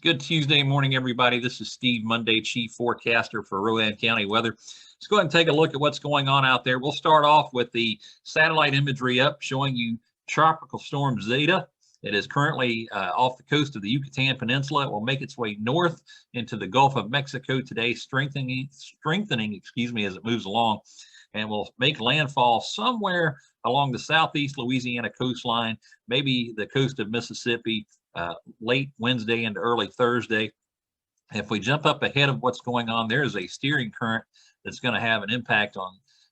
Good Tuesday morning, everybody. This is Steve Monday, Chief Forecaster for Rowan County Weather. Let's go ahead and take a look at what's going on out there. We'll start off with the satellite imagery up showing you Tropical Storm Zeta. It is currently off the coast of the Yucatan Peninsula. It will make its way north into the Gulf of Mexico today, strengthening, as it moves along, and will make landfall somewhere along the southeast Louisiana coastline, maybe the coast of Mississippi, late Wednesday into early Thursday. If we jump up ahead of what's going on, there is a steering current that's going to have an impact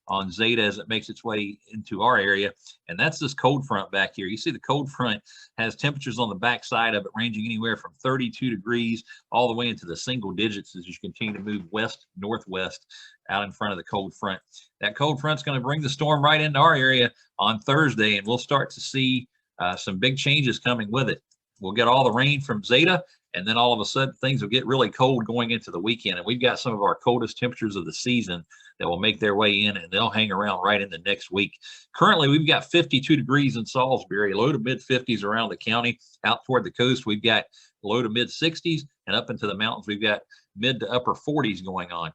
on Zeta as it makes its way into our area. And that's this cold front back here. You see the cold front has temperatures on the back side of it ranging anywhere from 32 degrees all the way into the single digits as you continue to move west, northwest out in front of the cold front. That cold front's going to bring the storm right into our area on Thursday, and we'll start to see some big changes coming with it. We'll get all the rain from Zeta, and then all of a sudden things will get really cold going into the weekend. And we've got some of our coldest temperatures of the season that will make their way in, and they'll hang around right in the next week. Currently, we've got 52 degrees in Salisbury, low to mid 50s around the county. Out toward the coast, we've got low to mid 60s, and up into the mountains, we've got mid to upper 40s going on.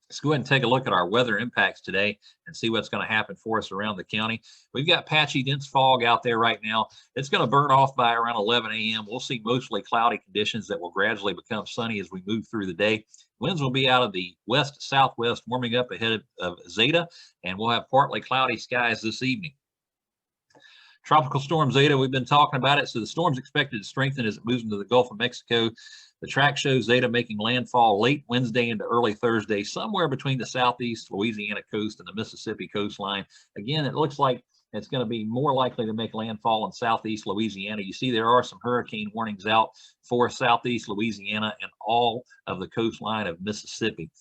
Let's go ahead and take a look at our weather impacts today and see what's going to happen for us around the county. We've got patchy, dense fog out there right now. It's going to burn off by around 11 a.m. We'll see mostly cloudy conditions that will gradually become sunny as we move through the day. Winds will be out of the west-southwest, warming up ahead of Zeta, and we'll have partly cloudy skies this evening. Tropical Storm Zeta, we've been talking about it. So the storm's expected to strengthen as it moves into the Gulf of Mexico. The track shows Zeta making landfall late Wednesday into early Thursday, somewhere between the southeast Louisiana coast and the Mississippi coastline. Again, it looks like it's going to be more likely to make landfall in southeast Louisiana. You see there are some hurricane warnings out for southeast Louisiana and all of the coastline of Mississippi.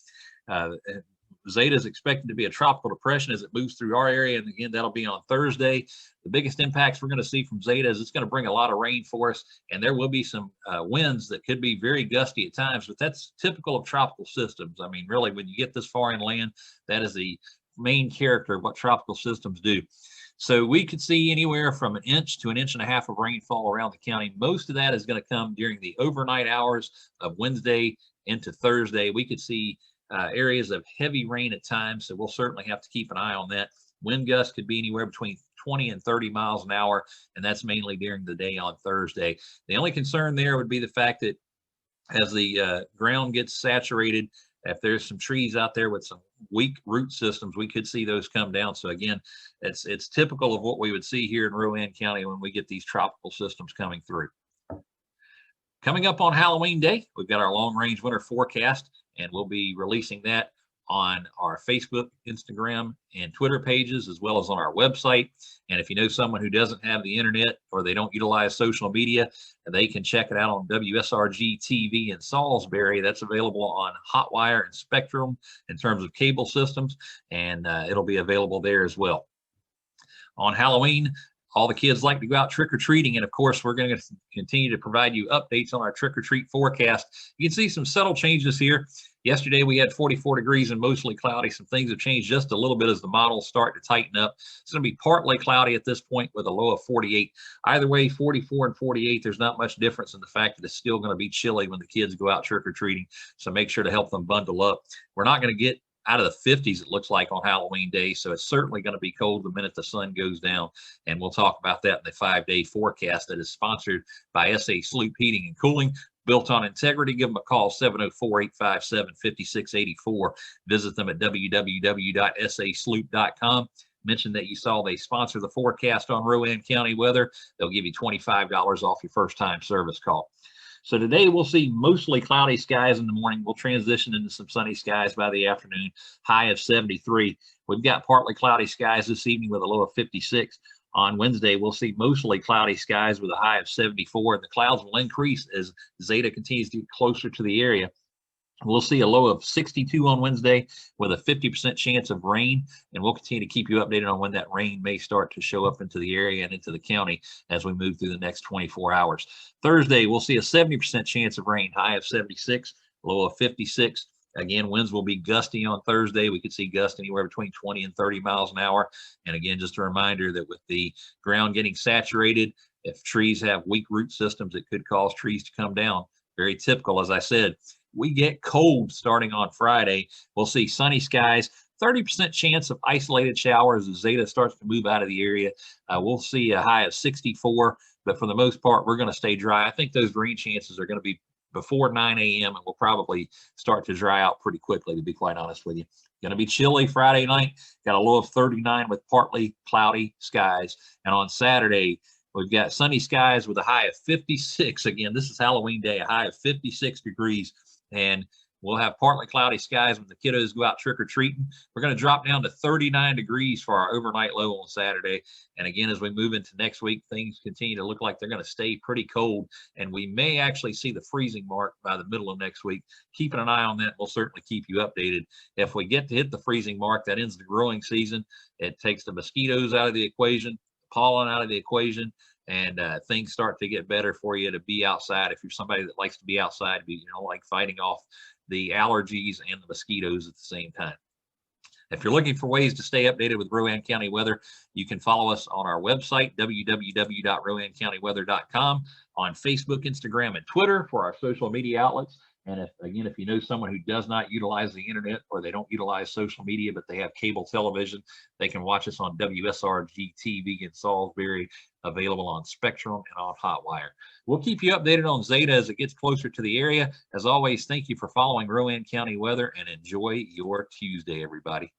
Zeta is expected to be a tropical depression as it moves through our area, and again, that'll be on Thursday. The biggest impacts we're going to see from Zeta is it's going to bring a lot of rain for us, and there will be some winds that could be very gusty at times, but that's typical of tropical systems. I mean, really, when you get this far inland, that is the main character of what tropical systems do. So we could see anywhere from an inch to an inch and a half of rainfall around the county. Most of that is going to come during the overnight hours of Wednesday into Thursday. We could see areas of heavy rain at times, so we'll certainly have to keep an eye on that. Wind gusts could be anywhere between 20 and 30 miles an hour, and that's mainly during the day on Thursday. The only concern there would be the fact that as the ground gets saturated, if there's some trees out there with some weak root systems, we could see those come down. So again, it's typical of what we would see here in Rowan County when we get these tropical systems coming through. Coming up on Halloween Day, we've got our long-range winter forecast, and we'll be releasing that on our Facebook, Instagram, and Twitter pages, as well as on our website. And if you know someone who doesn't have the internet or they don't utilize social media, they can check it out on WSRG TV in Salisbury. That's available on Hotwire and Spectrum in terms of cable systems, and it'll be available there as well. On Halloween, all the kids like to go out trick-or-treating, and of course, we're going to continue to provide you updates on our trick-or-treat forecast. You can see some subtle changes here. Yesterday, we had 44 degrees and mostly cloudy. Some things have changed just a little bit as the models start to tighten up. It's going to be partly cloudy at this point with a low of 48. Either way, 44 and 48, there's not much difference in the fact that it's still going to be chilly when the kids go out trick-or-treating, so make sure to help them bundle up. We're not going to get out of the 50s, it looks like, on Halloween Day, so it's certainly going to be cold the minute the sun goes down, and we'll talk about that in the 5-day forecast that is sponsored by SA Sloop Heating and Cooling. Built on integrity. Give them a call, 704-857-5684. Visit them at www.sasloop.com. Mention that you saw they sponsor the forecast on Rowan County Weather. They'll give you $25 off your first-time service call. So today we'll see mostly cloudy skies in the morning. We'll transition into some sunny skies by the afternoon, high of 73. We've got partly cloudy skies this evening with a low of 56. On Wednesday, we'll see mostly cloudy skies with a high of 74, and the clouds will increase as Zeta continues to get closer to the area. We'll see a low of 62 on Wednesday with a 50% chance of rain, and we'll continue to keep you updated on when that rain may start to show up into the area and into the county as we move through the next 24 hours. Thursday, we'll see a 70% chance of rain, high of 76, low of 56. Again, winds will be gusty on Thursday. We could see gusts anywhere between 20 and 30 miles an hour. And again, just a reminder that with the ground getting saturated, if trees have weak root systems, it could cause trees to come down Very typical, as I said. We get cold starting on Friday. We'll see sunny skies, 30% chance of isolated showers as Zeta starts to move out of the area. We'll see a high of 64, but for the most part, we're going to stay dry. I think those rain chances are going to be before 9 a.m. and will probably start to dry out pretty quickly, to be quite honest with you. Going to be chilly Friday night. Got a low of 39 with partly cloudy skies. And on Saturday, we've got sunny skies with a high of 56. Again, this is Halloween day, a high of 56 degrees. And we'll have partly cloudy skies when the kiddos go out trick-or-treating. We're going to drop down to 39 degrees for our overnight low on Saturday. And again, as we move into next week, things continue to look like they're going to stay pretty cold. And we may actually see the freezing mark by the middle of next week. Keeping an eye on that. We'll certainly keep you updated. If we get to hit the freezing mark, that ends the growing season. It takes the mosquitoes out of the equation, pollen out of the equation, and things start to get better for you to be outside. If you're somebody that likes to be outside, like fighting off the allergies and the mosquitoes at the same time. If you're looking for ways to stay updated with Rowan County weather, you can follow us on our website, www.rowancountyweather.com, on Facebook, Instagram, and Twitter for our social media outlets. And if you know someone who does not utilize the internet, or they don't utilize social media, but they have cable television, they can watch us on WSRG TV in Salisbury, available on Spectrum and on Hotwire. We'll keep you updated on Zeta as it gets closer to the area. As always, thank you for following Rowan County weather, and enjoy your Tuesday, everybody.